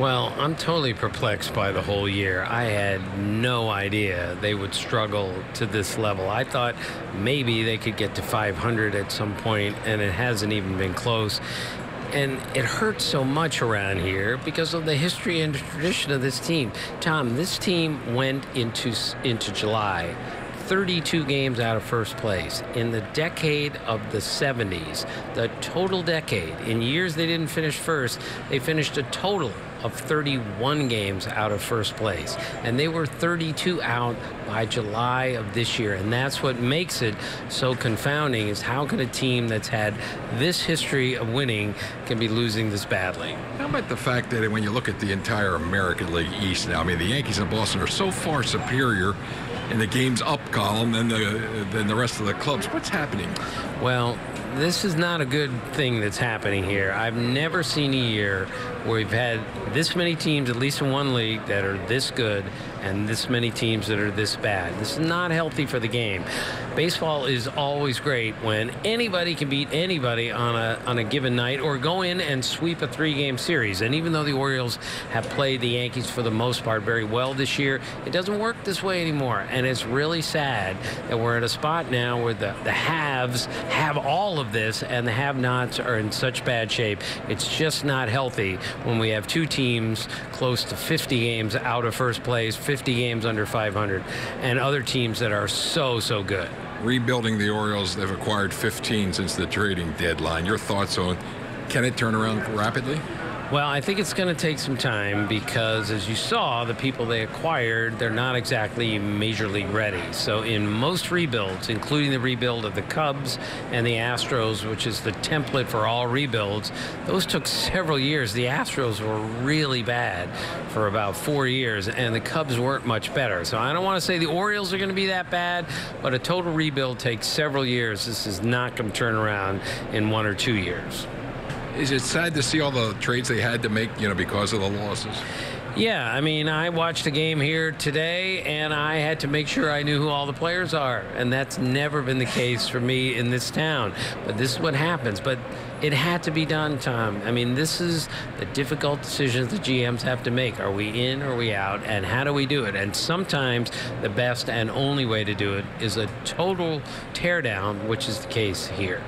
Well, I'm totally perplexed by the whole year. I had no idea they would struggle to this level. I thought maybe they could get to 500 at some point, and it hasn't even been close. And it hurts so much around here because of the history and tradition of this team. Tom, this team went into July 32 games out of first place. In the decade of the 70s, the total decade, in years they didn't finish first, they finished a total of 31 games out of first place. And they were 32 out by July of this year. And that's what makes it so confounding, is how can a team that's had this history of winning can be losing this badly? How about the fact that when you look at the entire American League East now, I mean, the Yankees and Boston are so far superior in the games up column than the rest of the clubs. What's happening? Well, this is not a good thing that's happening here. I've never seen a year where we've had this many teams, at least in one league, that are this good and this many teams that are this bad. This is not healthy for the game. Baseball is always great when anybody can beat anybody on a given night or go in and sweep a 3-game series. And even though the Orioles have played the Yankees for the most part very well this year, it doesn't work this way anymore. And it's really sad that we're at a spot now where the haves have all of this and the have-nots are in such bad shape. It's just not healthy when we have two teams close to 50 games out of first place, 50 games under 500, and other teams that are so good. Rebuilding the Orioles, they've acquired 15 since the trading deadline. Your thoughts on, can it turn around rapidly? Well, I think it's going to take some time because, as you saw, the people they acquired, they're not exactly major league ready. So in most rebuilds, including the rebuild of the Cubs and the Astros, which is the template for all rebuilds, those took several years. The Astros were really bad for about 4 years, and the Cubs weren't much better. So I don't want to say the Orioles are going to be that bad, but a total rebuild takes several years. This is not going to turn around in 1 or 2 years. Is it sad to see all the trades they had to make, because of the losses? Yeah, I mean, I watched a game here today, and I had to make sure I knew who all the players are, and that's never been the case for me in this town. But this is what happens. But it had to be done, Tom. I mean, this is the difficult decisions the GMs have to make. Are we in or are we out, and how do we do it? And sometimes the best and only way to do it is a total teardown, which is the case here.